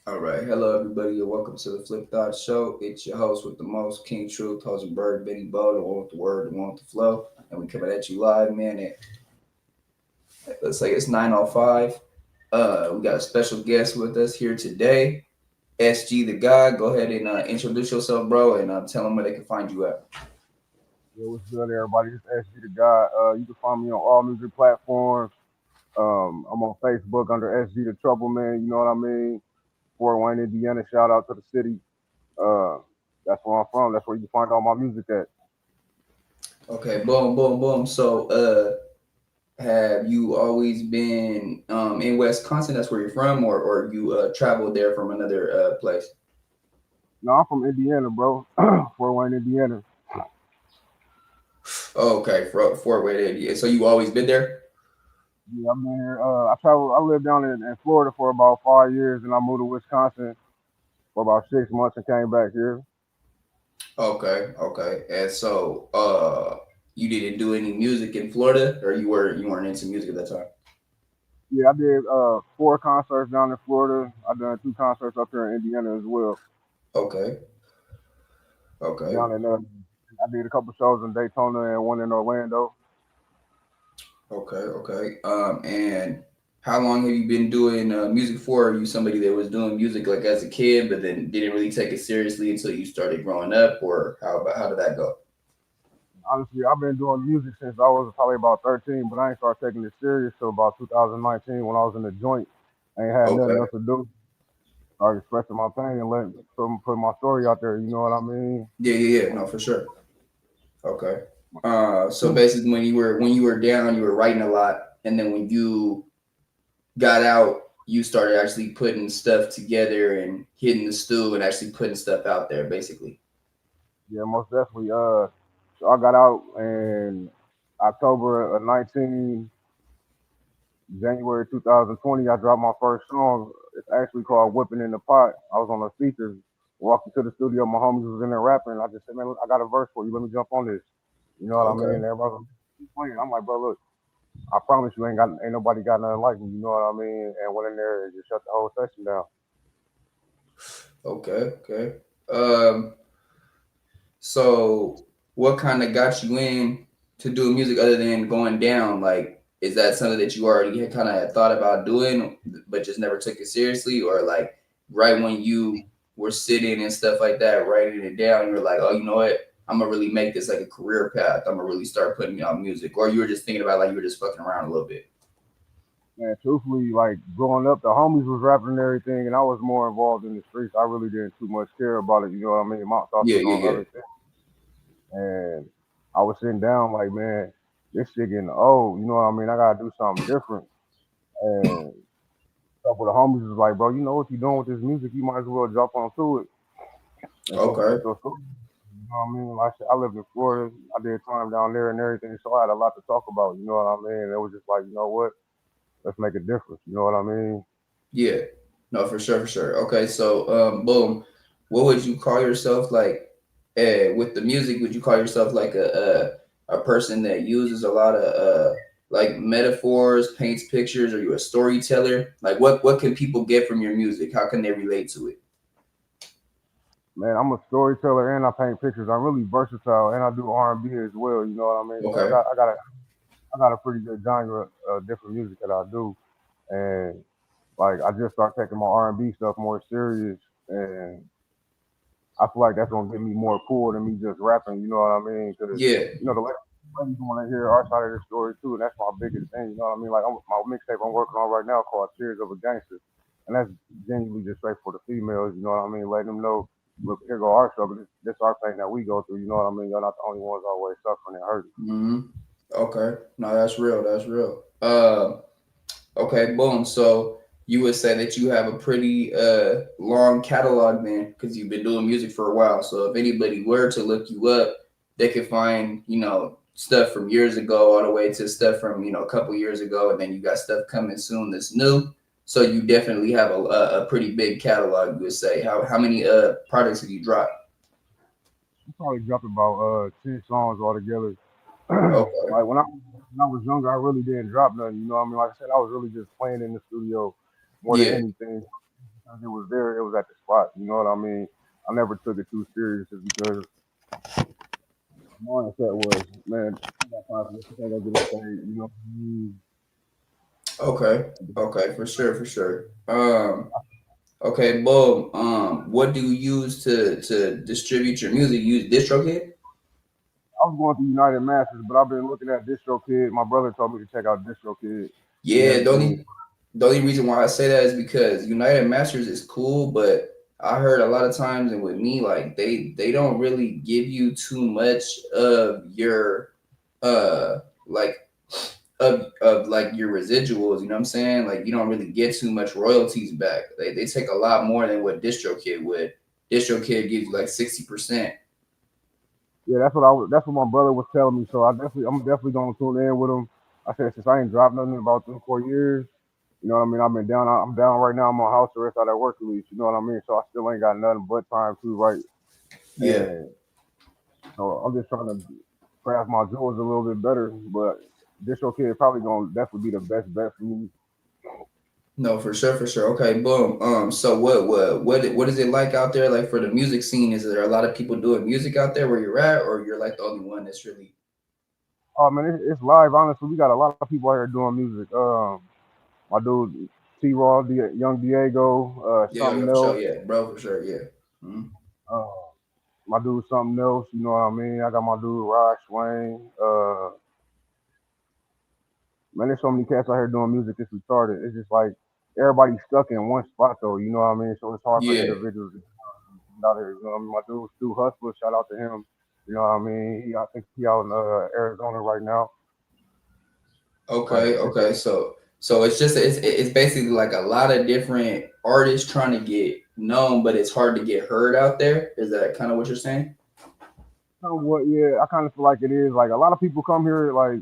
All right. Hello, everybody, and welcome to the Flip Thought Show. It's your host with the most, King Truth, Bird, Benny Bo, the one with the word, the one with the flow. And we coming at you live, man. Let's say it's 9:05. We got a special guest with us here today, SG the Guy. Go ahead and introduce yourself, bro, and tell them where they can find you at. Yeah, what's good, everybody? This is SG the God. You can find me on all music platforms. I'm on Facebook under SG the Trouble Man. You know what I mean? Fort Wayne, Indiana. Shout out to the city. Uh, that's where I'm from. That's where you can find all my music at. Okay, boom, boom, boom. So, have you always been in Wisconsin? That's where you're from, or you traveled there from another place? No, I'm from Indiana, bro. Fort Wayne, Indiana. Oh, okay, Fort Wayne, Indiana. So you always been there? Yeah, I've been here. I lived down in Florida for about 5 years, and I moved to Wisconsin for about 6 months and came back here. Okay, okay. And so, you didn't do any music in Florida, or you weren't into music at that time? Yeah, I did 4 concerts down in Florida. I done 2 concerts up here in Indiana as well. Okay, okay, Down in I did a couple shows in Daytona and one in Orlando. okay. And how long have you been doing music for? Are you somebody that was doing music like as a kid, but then didn't really take it seriously until you started growing up, or how did that go? Honestly, I've been doing music since I was probably about 13, but I ain't started taking it serious till about 2019 when I was in the joint. I ain't had nothing Okay. else to do. Started expressing my pain and put my story out there. You know what I mean? Yeah. No, for sure. Okay. So basically, when you were down, you were writing a lot, and then when you got out, you started actually putting stuff together and hitting the stool and actually putting stuff out there, basically. Yeah, most definitely. So I got out in October of 19, January 2020. I dropped my first song. It's actually called "Whipping in the Pot." I was on the features. Walked into the studio, my homies was in there rapping. I just said, "Man, I got a verse for you. Let me jump on this." You know what I mean? Okay. Everybody was playing. I'm like, "Bro, look, I promise you, ain't nobody got nothing like me." You know what I mean? And went in there and just shut the whole session down. Okay. Um, so what kind of got you in to do music other than going down? Like, is that something that you already had kind of had thought about doing, but just never took it seriously, or like right when you were sitting and stuff like that, writing it down, you were like, oh, you know what? I'm gonna really make this like a career path. I'm gonna really start putting out music, or you were just thinking about like you were just fucking around a little bit. And truthfully, like growing up, the homies was rapping and everything, and I was more involved in the streets. I really didn't too much care about it. You know what I mean? My thoughts was on Yeah. other things. And I was sitting down like, man, this shit getting old. You know what I mean? I gotta do something different. And a couple of the homies was like, bro, you know what you doing with this music? You might as well jump onto it and Okay. put your story. You know what I mean? Like I said, I lived in Florida. I did time down there and everything, so I had a lot to talk about. You know what I mean? It was just like, you know what? Let's make a difference. You know what I mean? Yeah. No, for sure. Okay, so boom. What would you call yourself like with the music? Would you call yourself like a person that uses a lot of like metaphors, paints pictures? Are you a storyteller? Like what can people get from your music? How can they relate to it? Man, I'm a storyteller and I paint pictures. I'm really versatile and I do R&B as well. You know what I mean? So Okay. I got a pretty good genre of different music that I do, and like I just start taking my R&B stuff more serious, and I feel like that's gonna give me more pull than me just rapping. You know what I mean? Because Yeah. the ladies want to hear our side of the story too, and that's my biggest thing. You know what I mean? Like my mixtape I'm working on right now called "Tears of a Gangster," and that's genuinely just straight for the females. You know what I mean? Letting them know, look, here go our struggle. This our thing that we go through. You know what I mean? Y'all not the only ones always suffering and hurting. Mm-hmm. Okay. No, that's real. That's real. Okay, boom. So you would say that you have a pretty long catalog then, because you've been doing music for a while. So if anybody were to look you up, they could find, stuff from years ago all the way to stuff from, a couple years ago, and then you got stuff coming soon that's new. So you definitely have a pretty big catalog, you would say. How many products have you dropped? I probably dropped about 10 songs altogether. Okay. Like when I was younger, I really didn't drop nothing. You know what I mean? Like I said, I was really just playing in the studio more than Yeah. anything. because it was there, it was at the spot. You know what I mean? I never took it too serious just because my mindset was, man, I got time for this. I gotta get it paid. You know what I mean? Okay. Okay, for sure, for sure. Okay, boom. What do you use to distribute your music? You use DistroKid? I was going through United Masters, but I've been looking at DistroKid. My brother told me to check out DistroKid. He Yeah, had told me, the only reason why I say that is because United Masters is cool, but I heard a lot of times and with me, like they don't really give you too much of your like of like your residuals, you know what I'm saying? Like you don't really get too much royalties back. They take a lot more than what DistroKid would. DistroKid gives you like 60%. yeah, that's what my brother was telling me. So I'm definitely gonna tune in with him. I said since I ain't dropped nothing in about 3 4 years, you know what I mean. I'm down right now. I'm on house arrest out at work release. You know what I mean. So I still ain't got nothing but time to write, Yeah. and so I'm just trying to craft my jewels a little bit better. But DistroKid probably gonna definitely be the best bet for me. No, for sure, for sure. Okay, boom. So what is it like out there? Like for the music scene, is there a lot of people doing music out there where you're at, or you're like the only one that's really? Oh man, it's live. Honestly, we got a lot of people out here doing music. My dude T Raw, Young Diego, Yeah, something yeah, for sure. else. Yeah, bro, for sure. Yeah. Mhm. Uh, my dude something else. You know what I mean? I got my dude Rod Swain. Man, there's so many cats out here doing music since we started. It's just like everybody's stuck in one spot though. You know what I mean? So it's hard for Yeah. individuals to get out here. You know what I mean? My dude Stu Hustler, shout out to him. You know what I mean? I think he out in Arizona right now. But Okay. it's Okay. So it's basically like a lot of different artists trying to get known, but it's hard to get heard out there. Is that kind of what you're saying? what, yeah, I kind of feel like it is. Like a lot of people come here, like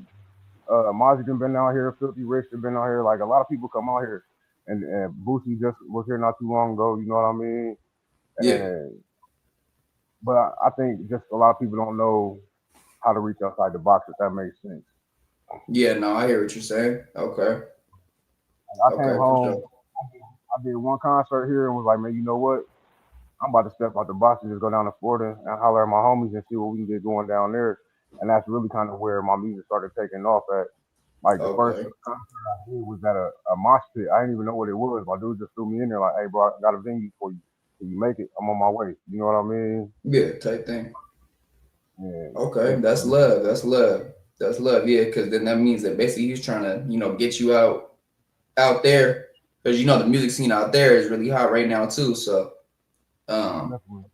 Mozzie done been out here, Filthy Rich done been out here. Like a lot of people come out here, and Boosie just was here not too long ago. You know what I mean? Yeah. And but I think just a lot of people don't know how to reach outside the box. If that makes sense. Yeah. No, I hear what you're saying. Okay. Like, I came Okay, for sure. home, I did one concert here, and was like, man, you know what? I'm about to step out the box and just go down to Florida and holler at my homies and see what we can get going down there. And that's really kind of where my music started taking off at. Like the first Okay. concert I did was at a mosh pit. I didn't even know what it was. My dude just threw me in there like, hey bro, I got a venue for you. Can you make it? I'm on my way. You know what I mean? Yeah, type thing. And Okay, it's that's love. That's love. That's love. Yeah, because then that means that basically he's trying to, get you out there, because the music scene out there is really hot right now too. So, um, definitely.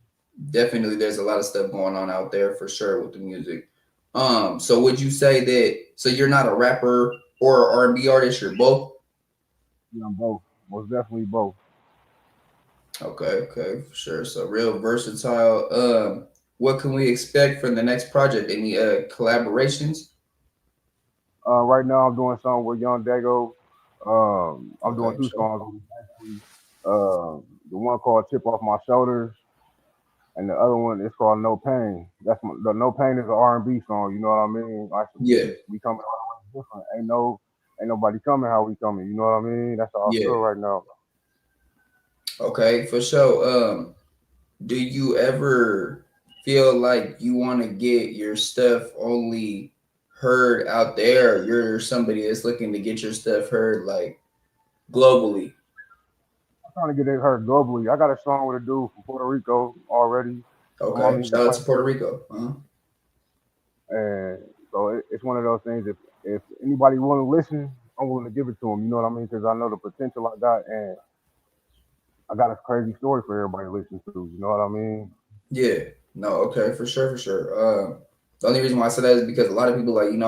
definitely there's a lot of stuff going on out there for sure with the music. So would you say that? So you're not a rapper or R&B artist. You're both. Yeah, I'm both. Most definitely both. Okay. Okay, for sure. So real versatile. What can we expect from the next project? Any collaborations? Right now I'm doing something with Young Dago. I'm doing Okay, two sure. songs. Actually, the one called "Chip Off My Shoulders," and the other one is called "No Pain." The "No Pain" is an R&B song. You know what I mean? Like Yeah. we coming all the way different. Ain't nobody coming how we coming. You know what I mean? That's how I feel Yeah. right now. Okay, for sure. Do you ever feel like you want to get your stuff only heard out there, or you're somebody that's looking to get your stuff heard like globally? I'm trying to get it heard globally. I got a song with a dude from Puerto Rico already on my Okay, music shout out to playing, Puerto Rico. Uh-huh. and so it's one of those things. If anybody want to listen, I'm willing to give it to them. You know what I mean? Because I know the potential I got, and I got a crazy story for everybody to listen to. You know what I mean? Yeah, no, okay, for sure, for sure. The only reason why I said that is because a lot of people, like,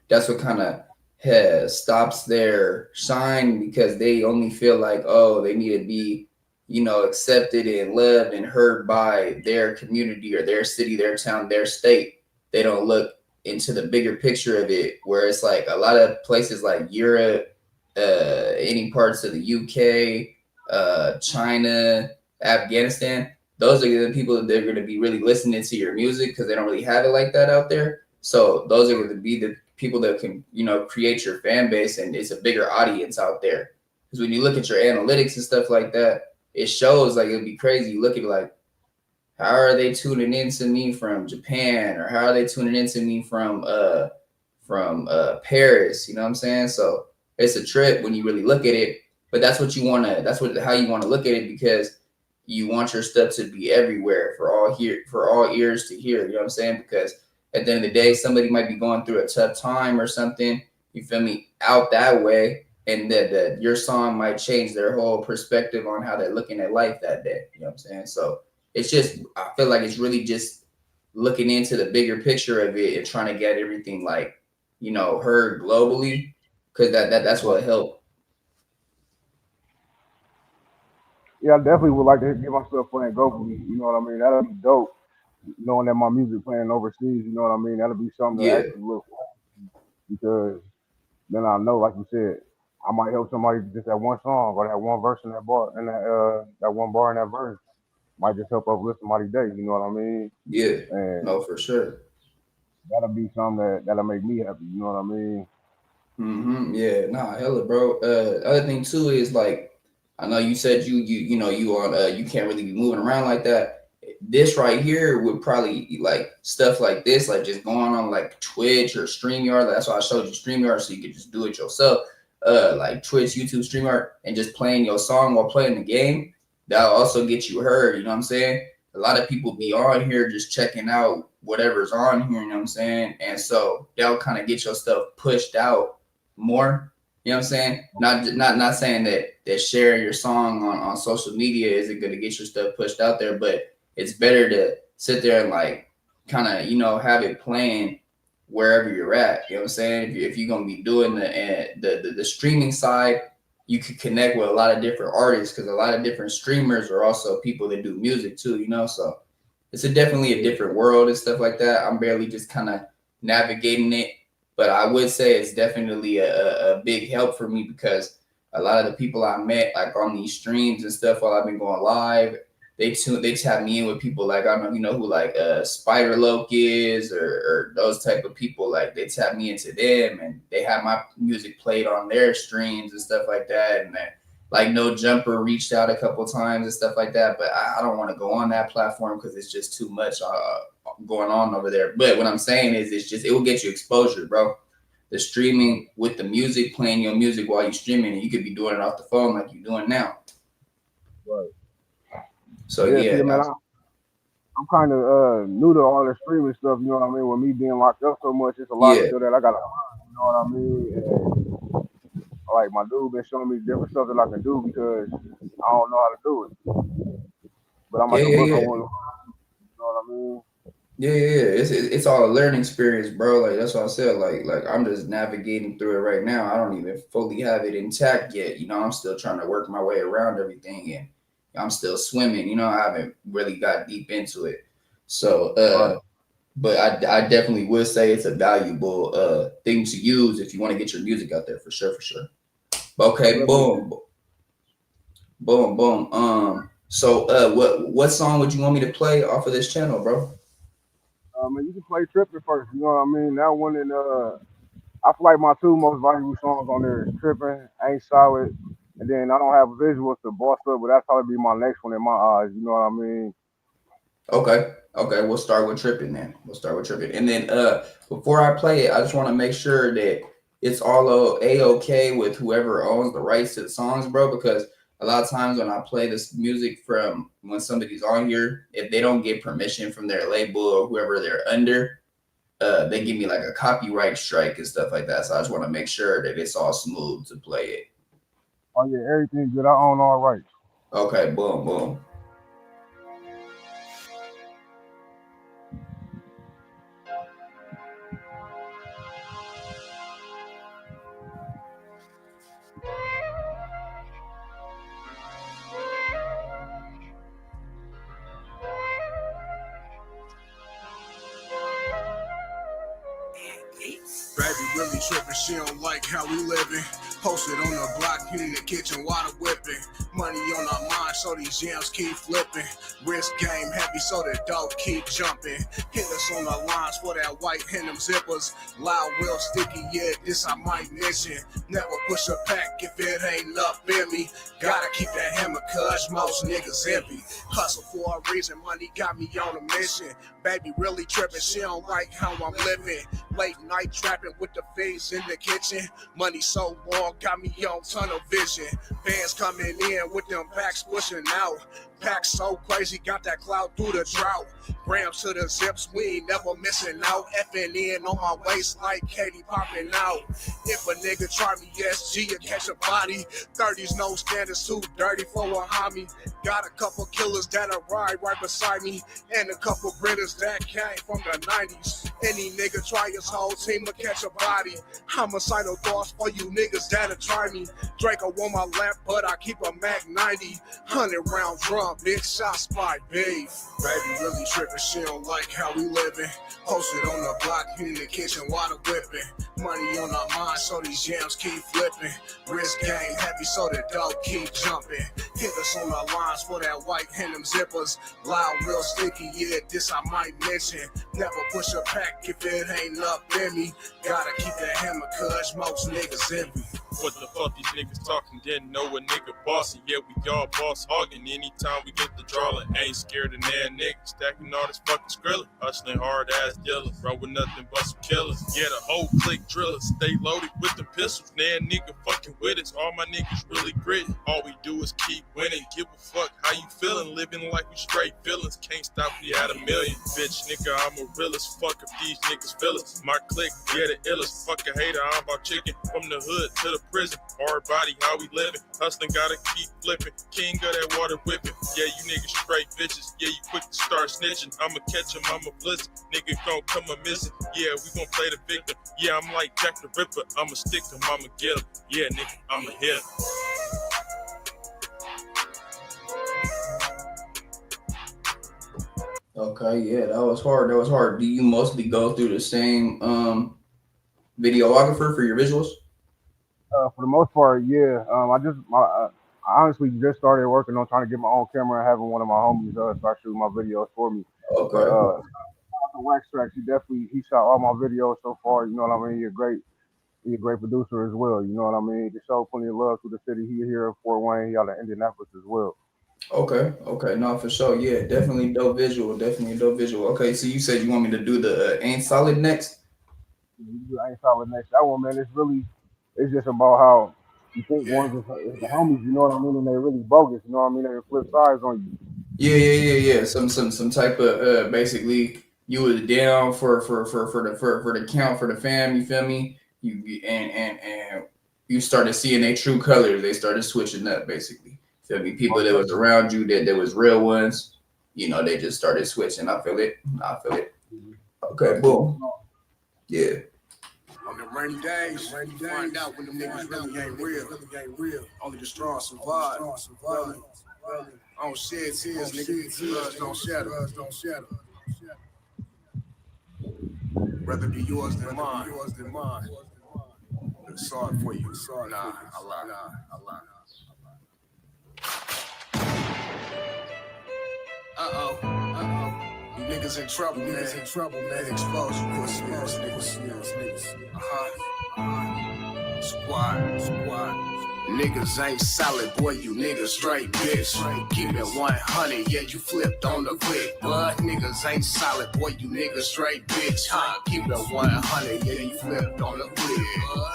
that's what kind of has stops their shine, because they only feel like, oh, they need to be, accepted and loved and heard by their community or their city, their town, their state. They don't look into the bigger picture of it, where it's like a lot of places like Europe, any parts of the UK, China, Afghanistan, those are the people that they're going to be really listening to your music, because they don't really have it like that out there. So those are going to be the people that can, create your fan base, and it's a bigger audience out there. Because when you look at your analytics and stuff like that, it shows like it'd be crazy. You look at it like, how are they tuning into me from Japan, or how are they tuning into me from Paris? You know what I'm saying? So it's a trip when you really look at it. But that's what you wanna. That's how you want to look at it, because you want your stuff to be everywhere for all ears to hear. You know what I'm saying? Because at the end of the day, somebody might be going through a tough time or something. You feel me? Out that way, and that your song might change their whole perspective on how they're looking at life that day. You know what I'm saying? So it's just, I feel like it's really just looking into the bigger picture of it and trying to get everything like, heard globally, because that's what helped. Yeah, I definitely would like to get myself playing globally. You know what I mean? That'll be dope. Knowing that my music playing overseas, you know what I mean? That'll be something to Yeah, actually look for, because then I know, like you said, I might help somebody just that one song or that one verse in that bar and that one bar in that verse might just help uplift somebody's day. You know what I mean? yeah, And no, for sure. that'll be something that'll make me happy. You know what I mean? Yeah, nah, hella, bro. Other thing too is like, I know you said you on you can't really be moving around like that. This right here would probably like stuff like this, like just going on like Twitch or StreamYard. That's why I showed you StreamYard, so you could just do it yourself. Like Twitch, YouTube, StreamYard, and just playing your song while playing the game. That'll also get you heard. You know what I'm saying? A lot of people be on here just checking out whatever's on here. You know what I'm saying? And so that'll kind of get your stuff pushed out more. You know what I'm saying? Not saying that sharing your song on social media isn't gonna get your stuff pushed out there, but it's better to sit there and like kind of have it playing wherever you're at. You know what I'm saying? If you're gonna be doing the streaming side, you could connect with a lot of different artists, because a lot of different streamers are also people that do music too. So it's definitely a different world and stuff like that. I'm barely just kind of navigating it, but I would say it's definitely a big help for me, because a lot of the people I met like on these streams and stuff while I've been going live, they tap me in with people like, I don't know if you know who like Spider Loke is, or those type of people. Like they tap me into them, and they have my music played on their streams and stuff like that. And then like No Jumper reached out a couple times and stuff like that, but I don't want to go on that platform because it's just too much going on over there. But what I'm saying is, it will get you exposure, bro. The streaming with the music, playing your music while you're streaming, and you could be doing it off the phone like you're doing now. Right. So Yeah, yeah, see, man, I'm kind of new to all the streaming stuff. You know what I mean? With me being locked up so much, it's a lot yeah, still that I gotta learn. You know what I mean? And like my dude been showing me different stuff that I can do, because I don't know how to do it. But I'm yeah, at the yeah, book on yeah. one. You know what I mean? Yeah. It's all a learning experience, bro. Like that's what I said. Like I'm just navigating through it right now. I don't even fully have it intact yet. I'm still trying to work my way around everything, and I'm still swimming. I haven't really got deep into it. So, Right. but I definitely would say it's a valuable thing to use if you want to get your music out there, for sure, for sure. Okay, Definitely. boom, boom. So what song would you want me to play off of this channel, bro? Man, you can play Tripping first. You know what I mean? That one, and I feel like my two most valuable songs on there is Tripping, Ain't Solid, and then I don't have visuals to Boss Up, but that's probably be my next one in my eyes. You know what I mean? Okay, we'll start with Tripping then. We'll start with Tripping. And then before I play it, I just want to make sure that it's all A-okay with whoever owns the rights to the songs, bro, because a lot of times when I play this music from when somebody's on here, if they don't get permission from their label or whoever they're under, they give me like a copyright strike and stuff like that. So I just want to make sure that it's all smooth to play it. Oh yeah, everything good. I own all rights. Okay, boom. Baby really tripping, she don't like how we living. Posted on the block, in the kitchen, water whipping. Money on our mind, so these jams keep flipping. Wrist game heavy, so the dope keep jumping. Hit us on the lines for that white and them zippers. Loud, real sticky, yeah, this I might mention. Never push a pack if it ain't up in me. Gotta keep that hammer, cuz most niggas envy. Hustle for a reason, money got me on a mission. Baby really tripping, she don't like how I'm living. Late night trapping with the fiends in the kitchen. Money so long, got me on tunnel vision. Fans coming in with them packs pushing out. Packs so crazy, got that cloud through the drought. Grams to the zips, we ain't never missing out. Effing in on my waist like Katie popping out. If a nigga try me, SG, you catch a body. 30s, no standards, too dirty for a homie. Got a couple killers that'll ride right beside me. And a couple Britters that came from the 90s. Any nigga try his whole team to catch a body. Homicidal thoughts for you niggas that'll try me. Draco on my lap, but I keep a Mac 90. 100-round drum, big shots by babe. Baby really tripping, she don't like how we living. Posted on the block, in the kitchen, water whipping. Money on our mind, so these jams keep flipping. Wrist game heavy, so the dough keep jumping. Hit us on the lines for that white and them zippers. Loud, real sticky, yeah, this I might mention. Never push a pack if it ain't up in me. Gotta keep that hammer, cuz most niggas envy. What the fuck these niggas talking? Didn't know a nigga bossy. Yeah, we all boss hogging. Anytime we get the drawing, ain't scared of that nigga. Stacking all this fucking skrilla. Hustling hard ass dealers. Bro with nothing but some killers. Yeah, the whole clique drillers. Stay loaded with the pistols. Nah, nigga fucking with us. All my niggas really gritty. All we do is keep winning. Give a fuck how you feeling. Living like we straight villains. Can't stop, we had a million. Bitch, nigga, I'm a realist. Fuck if these niggas feel us. My clique, yeah, the illest. Fuck a hater, I'm about chicken. From the hood to the prison, hard body, how we living. Hustling, gotta keep flipping. King of that water whipping. Yeah, you niggas straight bitches. Yeah, you quick to start snitching. I'ma catch him, I'ma blitz. Nigga gon' come a missing. Yeah, we gon' play the victim. Yeah, I'm like Jack the Ripper. I'ma stick him, I'ma get him. Yeah, nigga, I'ma hit him. Okay, yeah, that was hard. That was hard. Do you mostly go through the same videographer for your visuals? For the most part, yeah. I honestly just started working on trying to get my own camera and having one of my homies start shooting my videos for me. Okay. But Wax Tracks, he shot all my videos so far. You know what I mean? He's a great producer as well. You know what I mean? He showed plenty of love to the city. He here in Fort Wayne. He out of Indianapolis as well. Okay, no, for sure. Yeah, definitely dope visual. Okay, so you said you want me to do the Ain't Solid next? Ain't Solid next. That one, man, it's just about how you think ones is the homies, you know what I mean, and they really bogus, you know what I mean, they flip sides on you. Yeah. Some type of basically you was down for the count for the fam, you feel me? You and you started seeing their true colors. They started switching up basically. Feel me? People that was around you that was real ones, you know, they just started switching. I feel it. Okay, boom. Yeah. On the rainy days, find out when them niggas really ain't real. Only the strong survive. I don't shed tears, nigga. Bloods don't shatter. Rather be yours than mine. Sorry for you. Nah, I lie. Uh-oh. You niggas in trouble, man. Exposed you, niggas. Squad. Niggas ain't solid, boy, you niggas straight bitch. Keep it 100, yeah, you flipped on the click. But niggas ain't solid, boy, you niggas straight bitch. Keep it 100, yeah, you flipped on the click.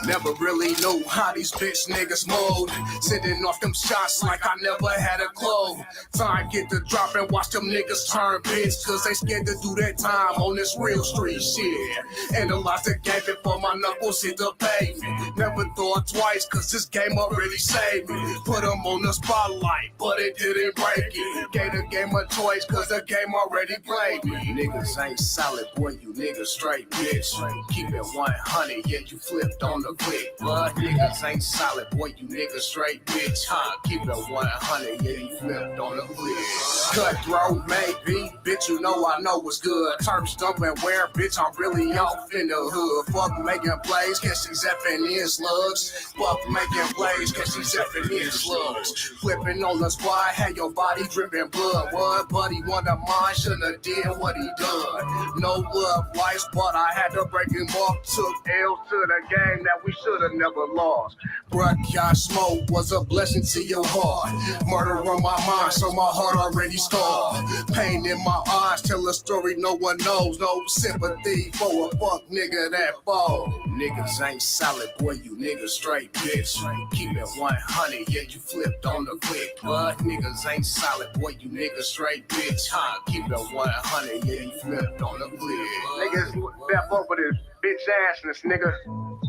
Never really knew how these bitch niggas move. Sending off them shots like I never had a clue. Time get to drop and watch them niggas turn bitch. Cause they scared to do that time on this real street shit. And the lots that gave it for my knuckles hit the pavement. Never thought twice, cause this game already saved me. Put them on the spotlight, but it didn't break it. Gave the game a choice, cause the game already played me. Niggas ain't solid, boy, you niggas straight bitch. Keep it 100, yeah, you flipped on the click. But niggas ain't solid, boy, you niggas straight bitch. Keep it 100, yeah, you flipped on the click. Cutthroat, maybe, bitch, you know I know what's good. Turf stumping where, bitch, I'm really off in the hood. Fuck making plays, cause she's effing in slugs. Fuck making plays, cause she's effing in slugs. Flipping on the squad, had your body dripping blood. What, buddy, one of mine shouldn't have did what he done. No love life, but I had to break him off. Took L's to the game that we should have never lost. Bruh, y'all smoke was a blessing to your heart. Murder on my mind, so my heart already scarred. Pain in my eyes, tell a story no one knows. No sympathy for a fuck nigga that fall. Niggas ain't solid, boy, you niggas straight bitch. Keep it 100, yeah, you flipped on the click. But niggas ain't solid, boy, you niggas straight bitch. Huh? Keep it 100, yeah, you flipped on the click. Niggas step over this bitch assness, nigga.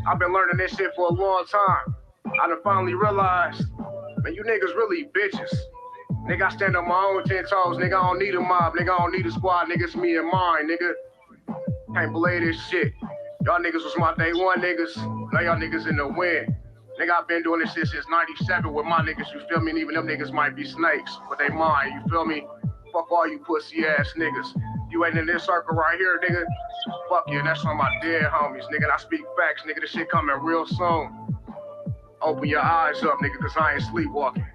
I've been learning this shit for a long time. I done finally realized, man, you niggas really bitches. Nigga, I stand on my own 10 toes. Nigga, I don't need a mob. Nigga, I don't need a squad. Nigga, it's me and mine, nigga. Can't believe this shit. Y'all niggas was my day one niggas. Now y'all niggas in the win. Nigga, I've been doing this shit since 97 with my niggas, you feel me? And even them niggas might be snakes, but they mine, you feel me? Fuck all you pussy ass niggas. You ain't in this circle right here, nigga. Fuck you, and that's on my dead homies, nigga. And I speak facts, nigga. This shit coming real soon. Open your eyes up, nigga, cause I ain't sleepwalking.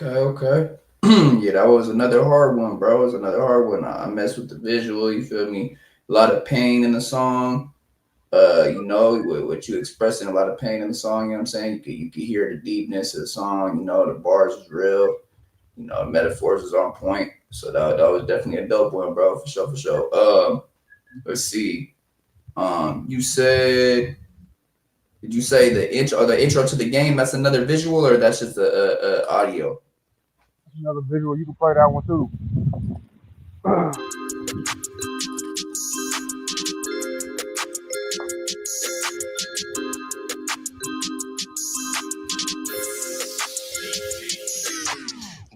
Okay. Yeah, that was another hard one, bro. It was another hard one. I messed with the visual, you feel me? A lot of pain in the song. You know, what you expressing, a lot of pain in the song, you know what I'm saying? You can hear the deepness of the song, you know, the bars is real, you know, the metaphors is on point. So that was definitely a dope one, bro, for sure. Let's see. Did you say the intro to the game? That's another visual, or that's just the audio? Another visual, you can play that one too.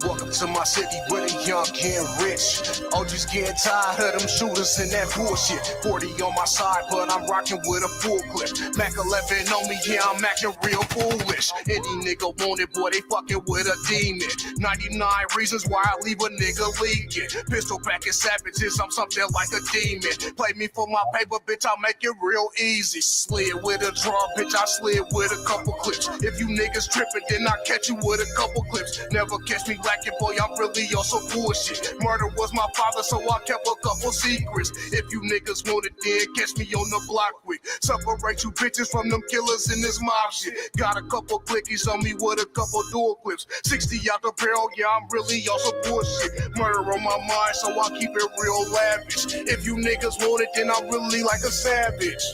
Welcome to my city where the young getting rich. OG's getting tired of them shooters and that bullshit. 40 on my side, but I'm rocking with a full clip. Mac 11 on me, yeah, I'm acting real foolish. Any nigga want it, boy, they fucking with a demon. 99 reasons why I leave a nigga leaking. Pistol packing savages, I'm something like a demon. Play me for my paper, bitch, I'll make it real easy. Slid with a draw, bitch, I slid with a couple clips. If you niggas tripping, then I catch you with a couple clips. Never catch me lacking, boy, I'm really on some bullshit. Murder was my father, so I kept a couple secrets. If you niggas want it, then catch me on the block quick. Separate you bitches from them killers in this mob shit. Got a couple clickies on me with a couple dual clips. 60 out the barrel, yeah, I'm really on some bullshit. Murder on my mind, so I keep it real lavish. If you niggas want it, then I'm really like a savage.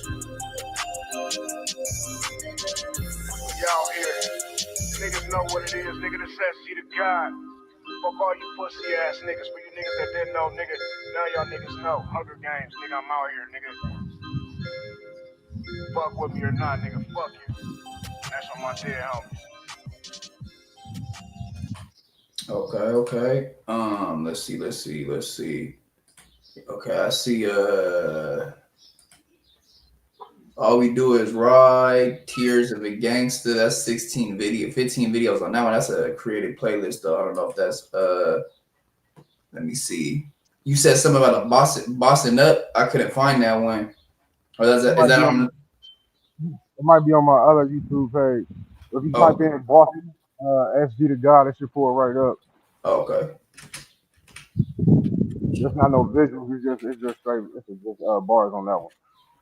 Y'all here. Niggas know what it is, nigga, the necessity to God. Fuck all you pussy ass niggas. For you niggas that didn't know, nigga, now y'all niggas know. Hunger Games, nigga, I'm out here, nigga. Fuck with me or not, nigga, fuck you. That's on my dead homies. Okay. Let's see. Okay, I see All We Do Is Ride, Tears of a Gangster. That's 15 videos on that one. That's a created playlist though. I don't know if that's let me see. You said something about a bossing up. I couldn't find that one. Or is that on it might be on my other YouTube page. If you type in Boston, SG to God, it should pull it right up. Oh, okay. It's not no visuals, it's just straight, it's just bars on that one.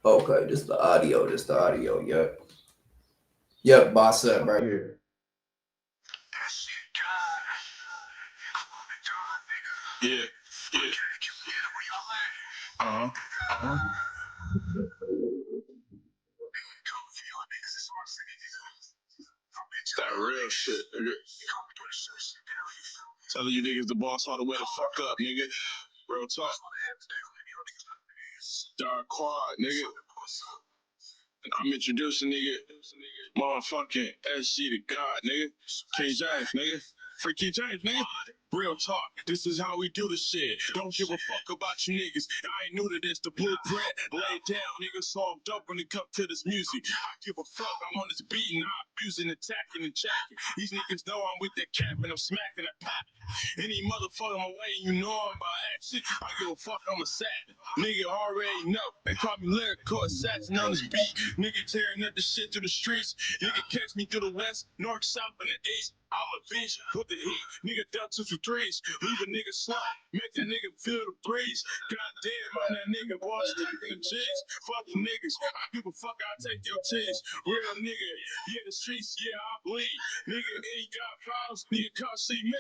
Okay, just the audio, Yep, boss up right here. Yeah. That real shit, nigga. Telling you niggas the boss all the way the fuck up, nigga. Real talk. Dark Quad, nigga. And I'm introducing nigga motherfucking SG to God, nigga. King James, nigga. Free King James, nigga. Real talk, this is how we do the shit. Don't give a fuck about you niggas. I ain't new to this, the blueprint. Lay down, niggas soft up when it come to this music. I give a fuck, I'm on this beat and I'm abusing, attacking, and jacking. These niggas know I'm with that cap and I'm smacking that pop. Any motherfucker my way, you know I'm by action. I give a fuck, I'm a savage. Nigga already know. They call me lyrical assassin on this beat. Nigga tearing up the shit through the streets. Nigga catch me through the west, north, south, and the east. I'm a bitch with the heat. Nigga down 2 for 3s. Leave a nigga slide. Make that nigga feel the breeze. Goddamn, on that nigga boy stacking the jigs. Fuck the niggas. I give a fuck, I take your cheese. Real nigga. Yeah, the streets, yeah, I bleed. Nigga, ain't got problems. Nigga, come see me.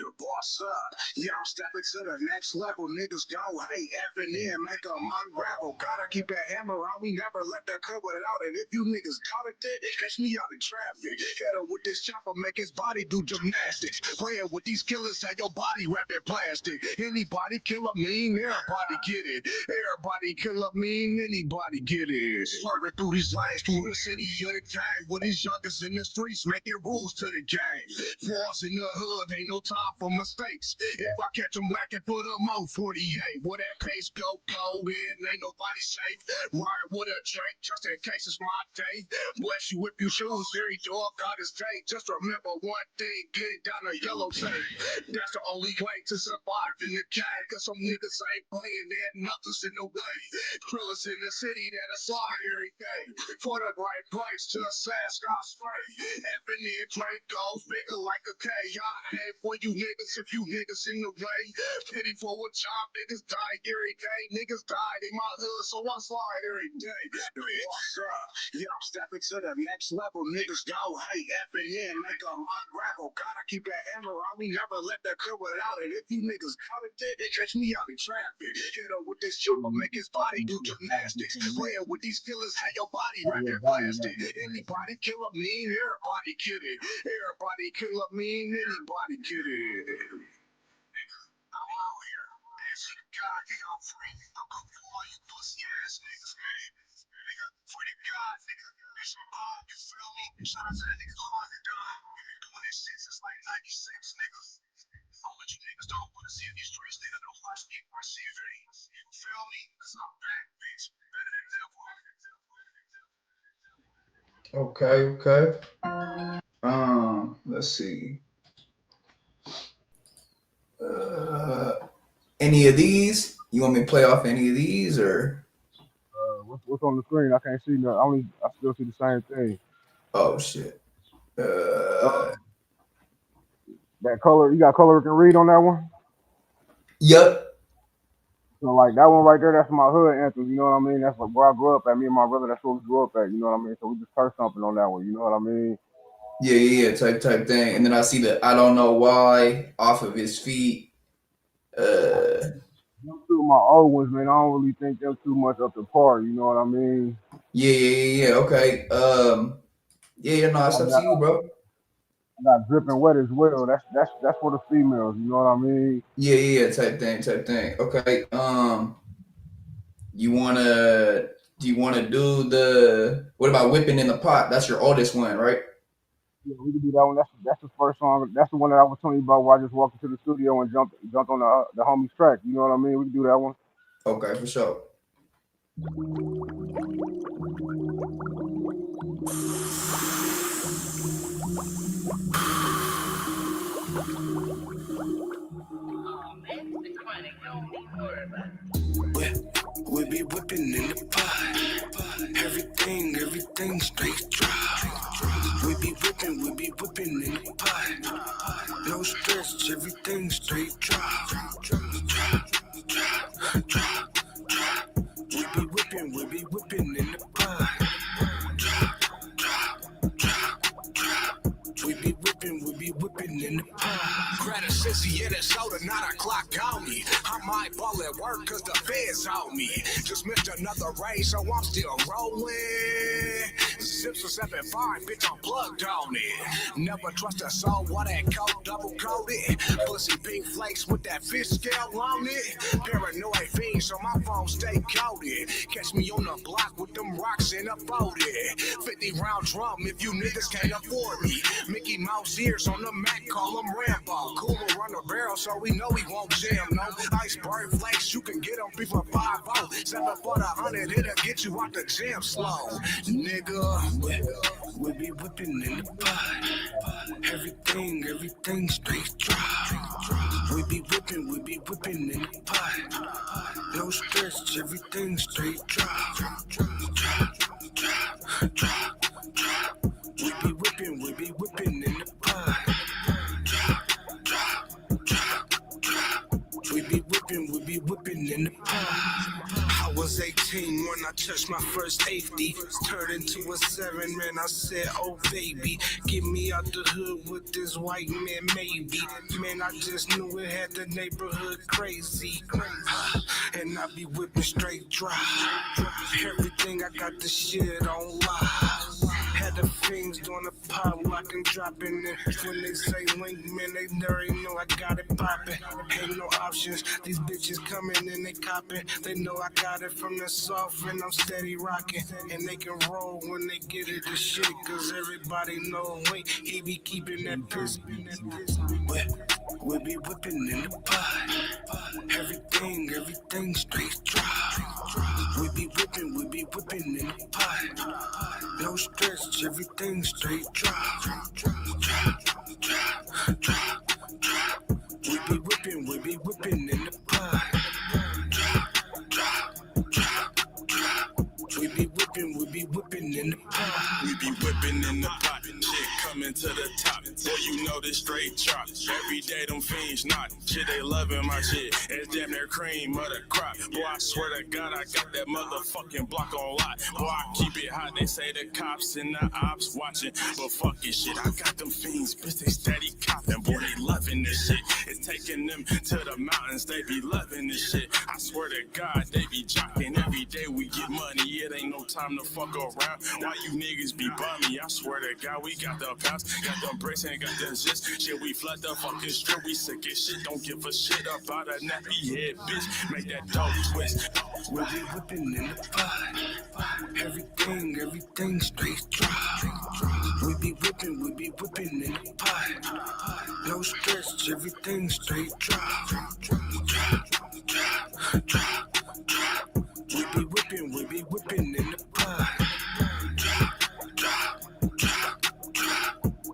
Your boss up. Yeah, I'm stepping to the next level. Niggas go hate effing in, make them unravel. Gotta keep that hammer on me, never let that cover it out. And if you niggas got it dead, catch me out in traffic. Hit him with this chopper, make his body do gymnastics. Playing with these killers, have your body wrapped in plastic. Anybody kill a mean, everybody get it. Everybody kill a mean, anybody get it. Swerving through these lanes, through the city of the gang. With these youngers in the streets, making rules to the game. For us in the hood, ain't no time for mistakes. If I catch them lacking, put them on 48. Where that pace go in, ain't nobody safe. Ride with a drink, just in case it's my day. Bless you if you choose, very dog got his day. Just remember one thing, get it down a yellow tape. That's the only way to survive in the gang. Cause some niggas ain't playing, there nothing's in the way. Drillers in the city that are slide every day. For the right price, just ask I spray. Effing in drink goes bigger like a K. I hate for you niggas if you niggas in the way. Pity for a job, niggas die every day. Niggas died in my hood, so I slide every day. What's up? Yeah, I'm stepping to the next level. Niggas go hate effing in, make them unravel. Gotta keep that hammer on me, never let that cover it out. And if you niggas got it dead, they catch me out in traffic. Hit him with this chopper, make his body do gymnastics. Playing with these killers, have your body wrapped in plastic. Anybody kill a mean, everybody get it. Everybody kill a mean, anybody get it. I'm out here. This is God, I'm free. I'm coming for all you pussy ass niggas, man. Nigga, for the God, nigga. It's hard, you feel me? Shout out to that nigga hard to die. We've been doing this shit since like 96, nigga. I'll let you niggas don't want to see these streets, nigga. Don't watch me or see if it ain't. You feel me? Cause I'm back, bitch. Better than ever. Okay. Let's see. Any of these? You want me to play off any of these or? What's on the screen? I can't see nothing. I still see the same thing. Oh shit. That color, you got color we can read on that one? Yep. So like that one right there, that's my hood anthem. You know what I mean? That's like where I grew up at. Me and my brother, that's where we grew up at. You know what I mean? So we just heard something on that one. You know what I mean? Yeah. Type thing. And then I see the I don't know why off of his feet. Them two of my old ones, man. I don't really think them too much up to par. You know what I mean? Yeah. Okay. No, it's up to you, bro. I got dripping wet as well. That's for the females. You know what I mean? Yeah. Type thing. Okay. Do you wanna do the what about whipping in the pot? That's your oldest one, right? Yeah, we can do that one. That's the first song. That's the one that I was telling you about where I just walked into the studio and jumped on the homie's track. You know what I mean? We can do that one. Okay, for sure. We be whipping in the pot. Everything straight drop. We be whipping in the pot. No stress, everything straight drop. We be whipping in the pot. We be whipping in the pot. Grab a sissy, yeah, that soda, not a clock on me. I might ball at work cause the feds on me. Just missed another race, so I'm still rolling. Zips was up at 5, bitch, I'm plugged on it. Never trust a soul, what that coat double coated. Pussy pink flakes with that fish scale on it. Paranoid fiend, so my phone stay coded. Catch me on the block with them rocks in a 40. 50 round drum if you niggas can't afford me. Mickey Mouse ears on the Mac, call him Rambo. Cooler run a barrel, so we know he won't jam. No iceberg flex, you can get him free for 5-0. 7 for the 100, it'll get you out the jam slow. Nigga, we be whipping in the pot. Everything straight dry. We be whipping in the pot. No stress, everything straight dry. We be whipping in the pot. We be whipping in the pot. I was 18 when I touched my first 80. Turned into a 7, man, I said, oh baby, get me out the hood with this white man, maybe. Man, I just knew it had the neighborhood crazy. And I be whipping straight dry. Everything I got the shit on live. Had the fiends doing the pop lock and dropping it. When they say link, man, they already know I got it poppin'. Ain't no options. These bitches coming and they copping. They know I got it from the soft and I'm steady rocking. And they can roll when they get it to shit. Cause everybody know Link, he be keeping that piss. We be whipping in the pot. Everything straight dry. We be whipping in the pot. No stress, everything straight dry. We be whipping in the pot. We be whipping in the pot. We be whipping in the pot, shit coming to the top. Boy, you know this straight chop. Every day them fiends not. Shit, they loving my shit. It's damn near cream of the crop. Boy, I swear to God, I got that motherfucking block on lock. Boy, I keep it hot. They say the cops and the ops watching. But fuck it, shit. I got them fiends, bitch, they steady copping. Boy, they loving this shit. It's taking them to the mountains. They be loving this shit. I swear to God, they be jocking. Every day we get money. It ain't no time to fuck around. Why you niggas be bummy? I swear to God, we got the pounds, got them bricks, and got the zits. Shit, we flood the fucking strip. We sick as shit. Don't give a shit about a nappy head, bitch. Make that dope twist. We be whipping in the pot. Everything straight dry. We be whipping in the pot. No stress, everything straight dry. We be whipping in the pot.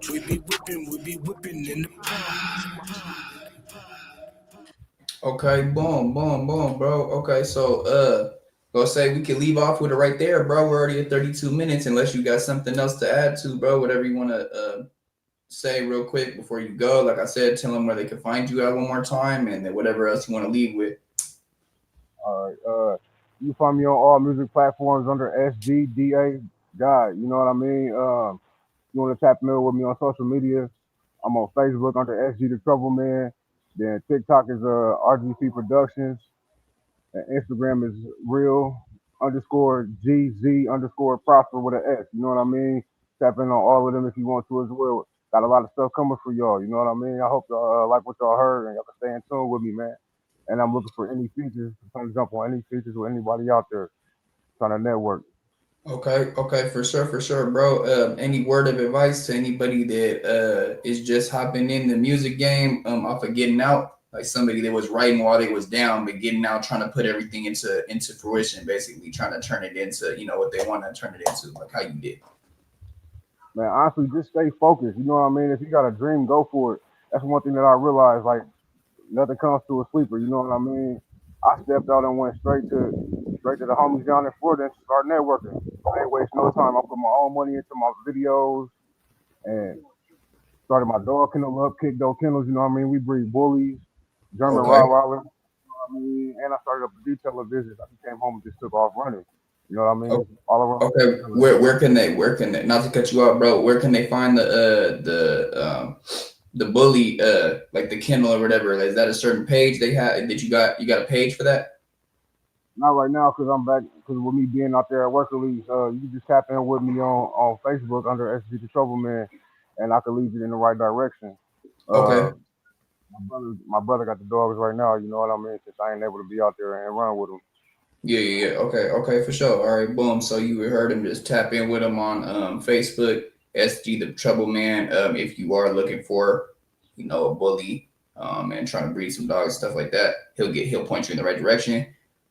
We be whipping in the pot. Okay, boom, bro. Okay, so go say we can leave off with it right there, bro. We're already at 32 minutes, unless you got something else to add to, bro. Whatever you want to say real quick before you go. Like I said, tell them where they can find you at one more time, and then whatever else you want to leave with. All right. You can find me on all music platforms under SGDA God. You know what I mean? You want to tap in with me on social media? I'm on Facebook under SG the Trouble Man. Then TikTok is RGC Productions. And Instagram is real_GZ_prosper with an S. You know what I mean? Tap in on all of them if you want to as well. Got a lot of stuff coming for y'all. You know what I mean? I hope y'all like what y'all heard and y'all can stay in tune with me, man. And I'm looking for any features. I'm jump on any features with anybody out there trying to network. Okay, for sure, bro. Any word of advice to anybody that is just hopping in the music game off of getting out? Like somebody that was writing while they was down, but getting out, trying to put everything into fruition, basically trying to turn it into, what they want to turn it into, like how you did. Man, honestly, just stay focused. You know what I mean? If you got a dream, go for it. That's one thing that I realized, like, nothing comes to a sleeper, you know what I mean? I stepped out and went straight to the homies down in Florida and started networking. I ain't waste no time. I put my own money into my videos and started my dog kennel up, Kick Dog Kennels, you know what I mean? We breed bullies, German Rottweiler, you know what I mean? And I started up a detailer business. I came home and just took off running. You know what I mean? Okay. All around. Okay, where can they, not to cut you out, bro, where can they find the bully, like the kennel or whatever? Is that a certain page they have that you got a page for that? Not right now, because I'm back, because with me being out there at work release, you can just tap in with me on Facebook under SG the Trouble Man, and I can lead you in the right direction. Okay. My brother got the dogs right now, you know what I mean, since I ain't able to be out there and run with them. Yeah. Okay, for sure. All right, boom. So you heard him, just tap in with him on Facebook, SG the Trouble Man. If you are looking for, a bully, and trying to breed some dogs, stuff like that, he'll point you in the right direction.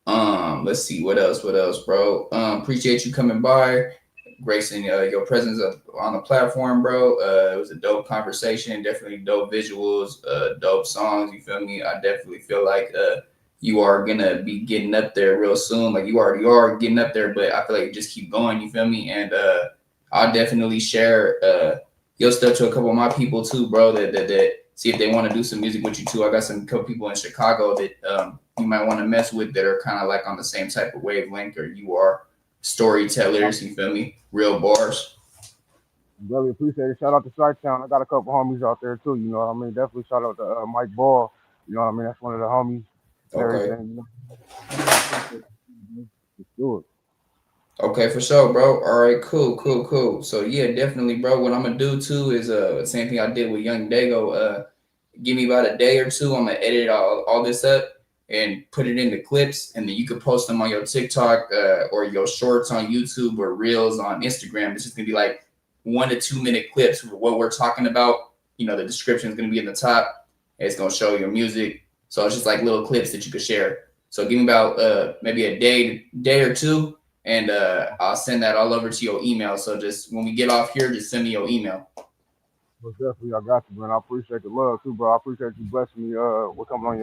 Let's see what else, bro. Appreciate you coming by, gracing your presence on the platform, bro. It was a dope conversation, definitely dope visuals, dope songs. You feel me? I definitely feel like you are gonna be getting up there real soon. Like you already are getting up there, but I feel like you just keep going. You feel me? And I'll definitely share your stuff to a couple of my people too, bro. That see if they want to do some music with you too. I got some couple people in Chicago that you might want to mess with that are kind of like on the same type of wavelength, or you are storytellers. You feel me? Real bars. Really appreciate it. Shout out to Chi-Town. I got a couple homies out there too. You know what I mean? Definitely shout out to Mike Ball. You know what I mean? That's one of the homies. Okay. Everything. You know? Let's do it. Okay, for sure, bro. All right, cool. So yeah, definitely, bro. What I'm gonna do too is same thing I did with Young Dago. Give me about a day or two. I'm gonna edit all this up and put it into clips, and then you can post them on your TikTok or your shorts on YouTube or reels on Instagram. It's just gonna be like 1 to 2 minute clips with what we're talking about. The description is gonna be in the top. It's gonna show your music. So it's just like little clips that you could share. So give me about maybe a day or two. And I'll send that all over to your email. So just when we get off here, just send me your email. Well, definitely, I got you, man. I appreciate the love too, bro. I appreciate you blessing me with coming on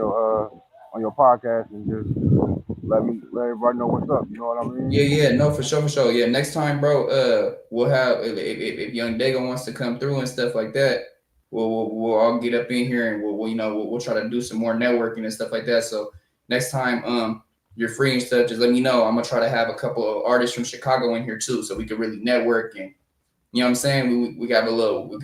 your podcast and just let everybody know what's up. You know what I mean? Yeah, no, for sure. Yeah, next time, bro. We'll have if Young Dago wants to come through and stuff like that. We'll all get up in here and we'll try to do some more networking and stuff like that. So next time, you're free and stuff, just let me know. I'm gonna try to have a couple of artists from Chicago in here too, so we can really network and what I'm saying. We got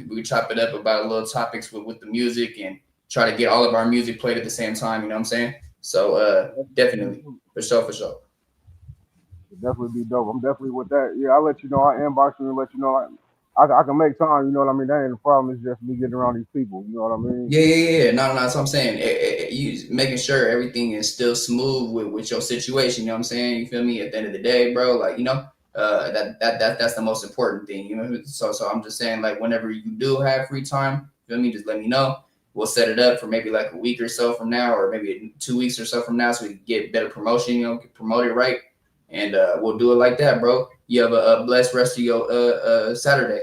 we chop it up about a little topics with the music and try to get all of our music played at the same time. You know what I'm saying? So definitely, for sure. It'd definitely be dope. I'm definitely with that. Yeah, I'll let you know. I inbox you and let you know. I can make time. You know what I mean? That ain't the problem. It's just me getting around these people. You know what I mean? Yeah. No. That's what I'm saying. You making sure everything is still smooth with your situation. You know what I'm saying? You feel me? At the end of the day, bro, like that's the most important thing. So I'm just saying, like, whenever you do have free time, you feel me? Just let me know. We'll set it up for maybe like a week or so from now, or maybe 2 weeks or so from now, so we can get better promotion. Get promoted right, and we'll do it like that, bro. You have a blessed rest of your Saturday.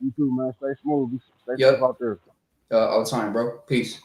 You too, man. Stay smooth. Stay Yep. safe out there. All the time, bro. Peace.